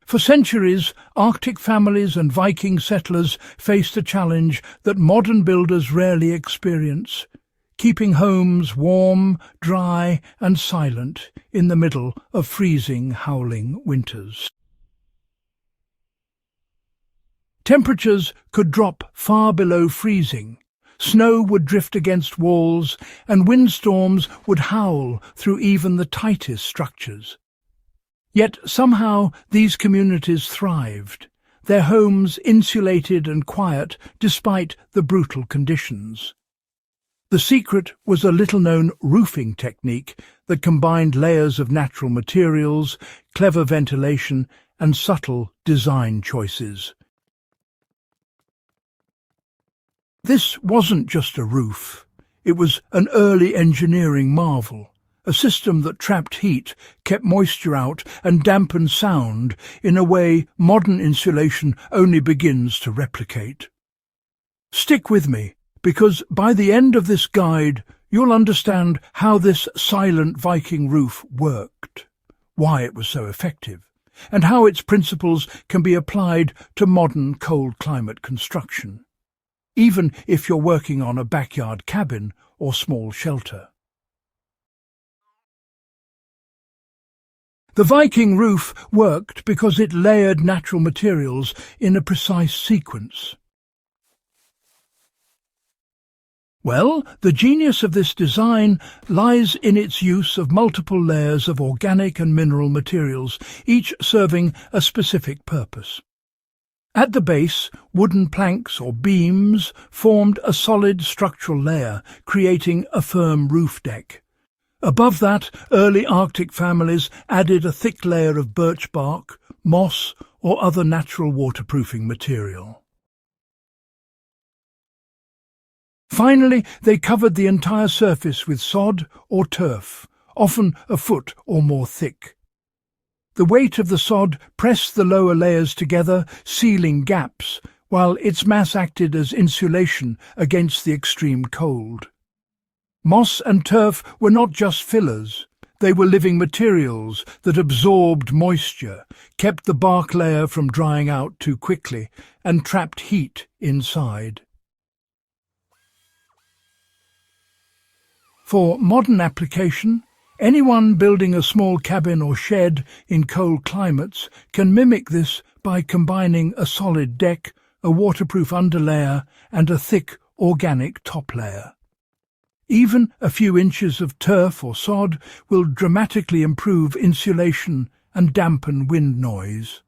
For centuries, Arctic families and Viking settlers faced a challenge that modern builders rarely experience: keeping homes warm, dry and silent in the middle of freezing, howling winters. Temperatures could drop far below freezing, snow would drift against walls, and windstorms would howl through even the tightest structures. Yet somehow these communities thrived, their homes insulated and quiet despite the brutal conditions. The secret was a little-known roofing technique that combined layers of natural materials, clever ventilation, and subtle design choices. This wasn't just a roof. It was an early engineering marvel, a system that trapped heat, kept moisture out, and dampened sound in a way modern insulation only begins to replicate. Stick with me, because by the end of this guide, you'll understand how this silent Viking roof worked, why it was so effective, and how its principles can be applied to modern cold climate construction, even if you're working on a backyard cabin or small shelter. The Viking roof worked because it layered natural materials in a precise sequence. Well, the genius of this design lies in its use of multiple layers of organic and mineral materials, each serving a specific purpose. At the base, wooden planks or beams formed a solid structural layer, creating a firm roof deck. Above that, early Arctic families added a thick layer of birch bark, moss, or other natural waterproofing material. Finally, they covered the entire surface with sod or turf, often a foot or more thick. The weight of the sod pressed the lower layers together, sealing gaps, while its mass acted as insulation against the extreme cold. Moss and turf were not just fillers. They were living materials that absorbed moisture, kept the bark layer from drying out too quickly, and trapped heat inside. For modern application, anyone building a small cabin or shed in cold climates can mimic this by combining a solid deck, a waterproof underlayer, and a thick organic top layer. Even a few inches of turf or sod will dramatically improve insulation and dampen wind noise.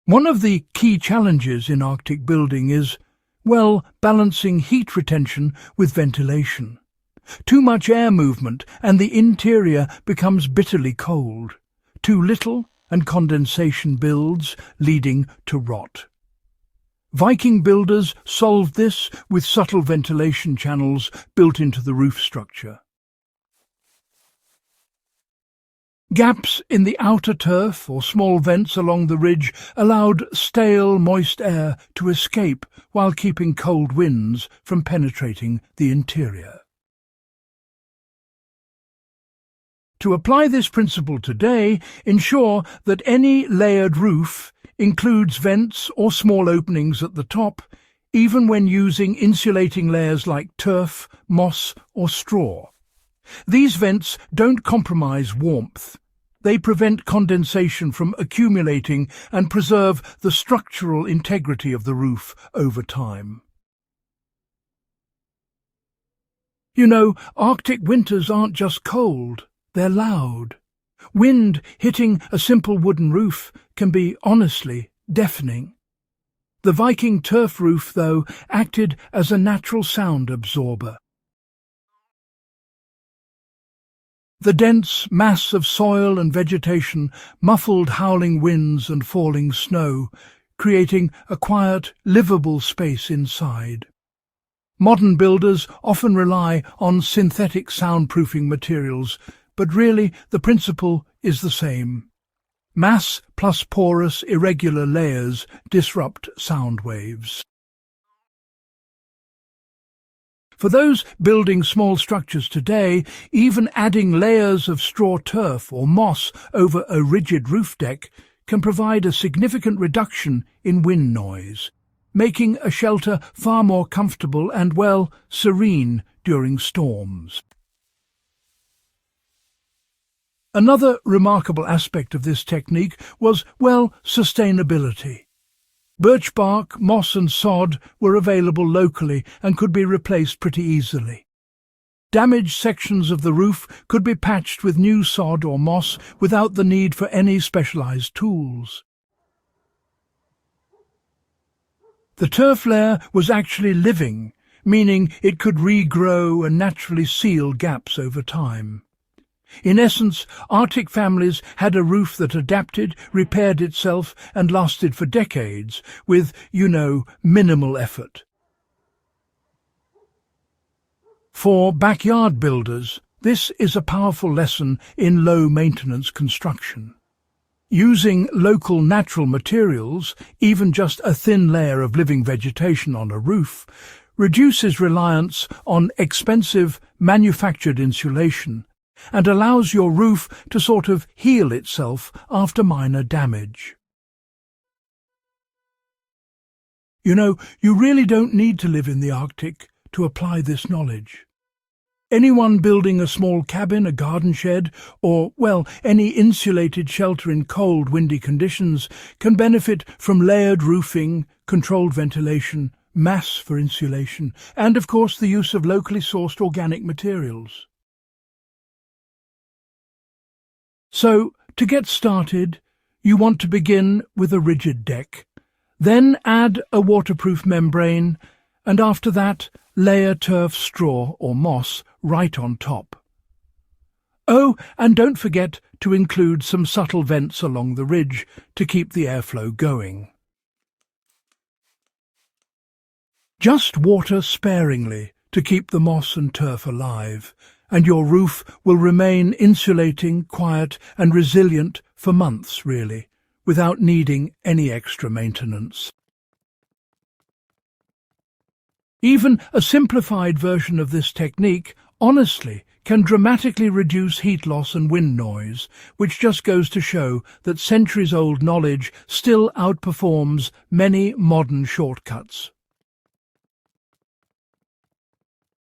One of the key challenges in Arctic building is, well, balancing heat retention with ventilation. Too much air movement and the interior becomes bitterly cold. Too little and condensation builds, leading to rot. Viking builders solved this with subtle ventilation channels built into the roof structure. Gaps in the outer turf or small vents along the ridge allowed stale, moist air to escape while keeping cold winds from penetrating the interior. To apply this principle today, ensure that any layered roof includes vents or small openings at the top, even when using insulating layers like turf, moss or straw. These vents don't compromise warmth. They prevent condensation from accumulating and preserve the structural integrity of the roof over time. You know, Arctic winters aren't just cold, they're loud. Wind hitting a simple wooden roof can be, honestly, deafening. The Viking turf roof, though, acted as a natural sound absorber. The dense mass of soil and vegetation muffled howling winds and falling snow, creating a quiet, livable space inside. Modern builders often rely on synthetic soundproofing materials, but really the principle is the same. Mass plus porous, irregular layers disrupt sound waves. For those building small structures today, even adding layers of straw turf or moss over a rigid roof deck can provide a significant reduction in wind noise, making a shelter far more comfortable and, well, serene during storms. Another remarkable aspect of this technique was, well, sustainability. Birch bark, moss and sod were available locally and could be replaced pretty easily. Damaged sections of the roof could be patched with new sod or moss without the need for any specialized tools. The turf layer was actually living, meaning it could regrow and naturally seal gaps over time. In essence, Arctic families had a roof that adapted, repaired itself and lasted for decades with, minimal effort. For backyard builders, this is a powerful lesson in low-maintenance construction. Using local natural materials, even just a thin layer of living vegetation on a roof, reduces reliance on expensive manufactured insulation and allows your roof to sort of heal itself after minor damage. You really don't need to live in the Arctic to apply this knowledge. Anyone building a small cabin, a garden shed, or, well, any insulated shelter in cold, windy conditions can benefit from layered roofing, controlled ventilation, mass for insulation, and, of course, the use of locally sourced organic materials. So, to get started, you want to begin with a rigid deck, then add a waterproof membrane, and after that, layer turf, straw or moss right on top. Oh, and don't forget to include some subtle vents along the ridge to keep the airflow going. Just water sparingly to keep the moss and turf alive, and your roof will remain insulating, quiet and resilient for months, really, without needing any extra maintenance. Even a simplified version of this technique, honestly, can dramatically reduce heat loss and wind noise, which just goes to show that centuries-old knowledge still outperforms many modern shortcuts.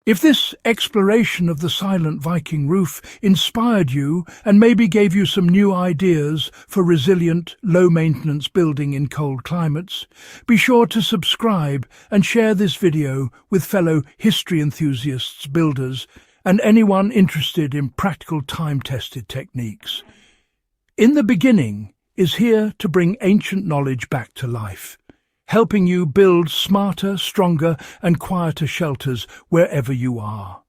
If this exploration of the silent Viking roof inspired you and maybe gave you some new ideas for resilient, low-maintenance building in cold climates, be sure to subscribe and share this video with fellow history enthusiasts, builders, and anyone interested in practical time-tested techniques. In the Beginning is here to bring ancient knowledge back to life, helping you build smarter, stronger and quieter shelters wherever you are.